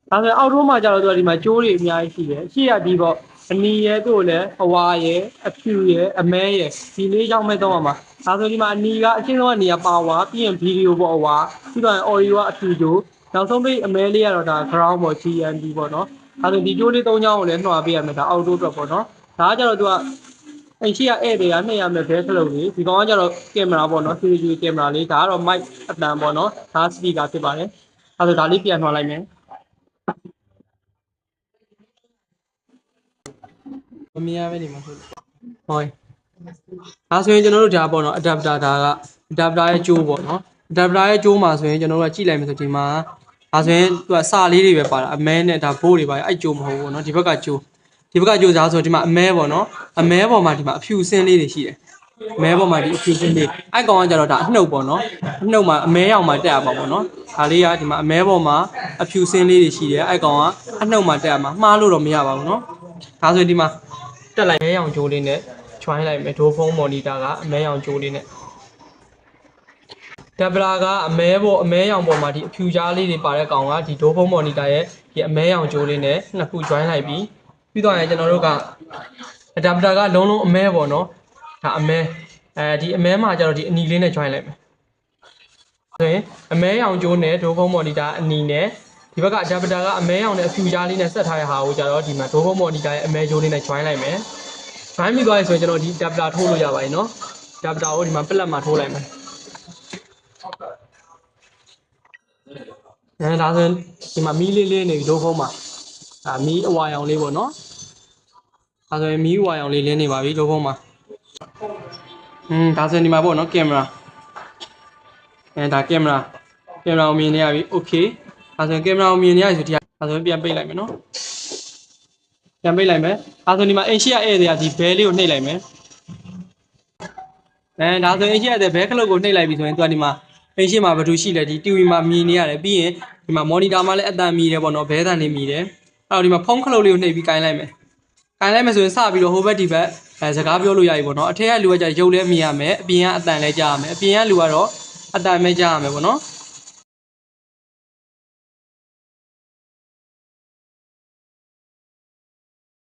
ဒါဆိုအောက်ထိုးမှာကျတော့သူကဒီမှာကျိုးတွေအများကြီးရှိတယ်ရှေ့ရဒီပေါ့အနီရဲတို့လည်းအဝါရဲအဖြူရဲအမဲရဲဒီလေးချောင်းမဲ့တော့မှာဒါဆိုဒီမှာအနီကအချင်းဆုံးအနီကပါဝါပြီးရင်ဗီဒီယိုပေါ့အဝါပြီးတော့အော်ဒီယိုကအဖြူကျိုးနောက်ဆုံးပိတ်အမဲလေးကတော့ဒါ ground ပေါ့ GMB ပေါ့နော်ဒါဆိုဒီကျိုးလေး၃ချောင်းကိုလည်းနှွာပေးရမယ်ဒါအောက်ထိုးအတွက်ပေါ့နော်ဒါကကျတော့သူကအဲ့ရှိရဧည့်တွေကနှိပ်ရမယ်ဘဲခလုံးလေးဒီကောင်ကကျတော့ကင်မရာပေါ့နော် 3D ကင်မရာလေးဒါကတော့ mic အတန်ပေါ့နော်ဒါ speaker ဖြစ်ပါတယ်အဲဆိုဒါလေးပြန်နှွာလိုက်မယ်မမြင်ရပဲနေမှာဆိုဟုတ်ဒါဆိုရင်ကျွန်တော်တို့ဒါပေါ့နော် adapter ဒါက adapter ရဲ့ကျိုးပေါ့နော် adapter ရဲ့ကျိုးမှာဆိုရင်ကျွန်တော်တို့ကကြည့်လိုက်မယ်ဆိုဒီမှာဒါဆိုရင်သူကစာလေးတွေပဲပါတာအမဲနဲ့ဒါဘိုးတွေပါအဲ့ကျိုးမဟုတ်ဘူးเนาะဒီဘက်ကကျိုးစားဆိုဒီမှာအမဲပေါ့နော်အမဲပေါ်မှာဒီမှာအဖြူစင်းလေးတွေရှိတယ်အမဲပေါ်မှာဒီအဖြူစင်းလေးအဲ့ကောင်ကကြတော့ဒါအနှုတ်ပေါ့နော်အနှုတ်မှာအမဲရောင်မှာတက်ရပါပေါ့နော်ဒါလေးကဒီမှာအမဲပေါ်မှာအဖြူစင်းလေးတွေရှိတယ်အဲ့ကောင်ကအနှုတ်မှာတက်ရမှာမှားလို့တော့မရပါဘူးเนาะဒါဆိုဒီမှာတက်လိုက်မဲရောင်ကျိုးလေးနဲ့ join လိုက်မယ်ဒိုးဖုန်း monitor ကအမဲရောင်ကျိုးလေးနဲ့ဒက်ဘလာကအမဲရောင်ပေါ်မှာဒီအဖြူကြားလေးတွေပါတဲ့ကောင်ကဒီဒိုးဖုန်း monitor ရဲ့ဒီအမဲရောင်ကျိုးလေးနဲ့နှစ်ခု join လိုက်ပြီးတော့ရင်ကျွန်တော်တို့က adapter ကလုံးလုံးအမဲပေါ့နော်ဒါအမဲဒီအမဲမှာကျတော့ဒီအနီလေးနဲ့ join လိုက်မယ်ဆိုရင်အမဲရောင်ကျိုးနဲ့ဒိုးဖုန်း monitor အနီနဲ့ဒီဘက်က adapter ကအမဲရောင်နဲ့အဖြူကြားလေးနဲ့ဆက်ထားတဲ့ဟာကိုကျတော့ဒီမှာဒိုးဖုန်း monitor ရဲ့အမဲကျိုးလေးနဲ့ join လိုက်မယ် join ပြီးသွားရင်ဆိုရင်ကျွန်တော်ဒီ adapter ထိုးလို့ရပါပြီနော် adapter ကိုဒီမှာပလက်မှာထိုးလိုက်မယ်ဒါဆိုရင်ဒီမှာမီးလေးနေပြီဒိုးဖုန်းမှာမီးအဝါရောင်လေးပေါ့နော်ဒါဆိုရင်မီးအဝါရောင်လေးလင်းနေပါပြီဒိုးဖုန်းမှာဒါဆိုရင်ဒီမှာပေါ့နော်ကင်မရာဒါကင်မရာကိုမြင်နေရပြီ okay ဒါဆိုရင်ကင်မရာကိုမြင်နေရပြီဆိုဒီဒါဆိုရင်ပြန်ပိတ်လိုက်မယ်နော်ပြန်ပိတ်လိုက်မယ်ဒါဆိုဒီမှာအိမ်ရှိရဧည့်သည်ကဒီဘဲလေးကိုနှိပ်လိုက်မယ်ဒါဆိုရင်အိမ်ရှိရတဲ့ဘဲခလုတ်ကိုနှိပ်လိုက်ပြီဆိုရင်သူကဒီမှာအိမ်ရှိမှာဘာလို့ရှိလဲဒီ TV မှာမြင်နေရတယ်ပြီးရင်ဒီမှာ monitor မှာလည်းအတန်မြည်တယ်ပေါ့နော်ဘဲတန်လေးမြည်တယ်အဲ့တော့ဒီမှာဖုန်းခလုတ်လေးကိုနှိပ်ပြီးကင်လိုက်မယ်ဆိုရင်စပြီးတော့ဟိုဘက်ဒီဘက်စကားပြောလို့ရပြီပေါ့နော်အထက်ကလူကကြာရုပ်လည်းမြင်ရမယ်အပြင်ကအတန်လည်းကြားရမယ်အပြင်ကလူကတော့အတန်ပဲကြားရမယ်ပေါ့နော်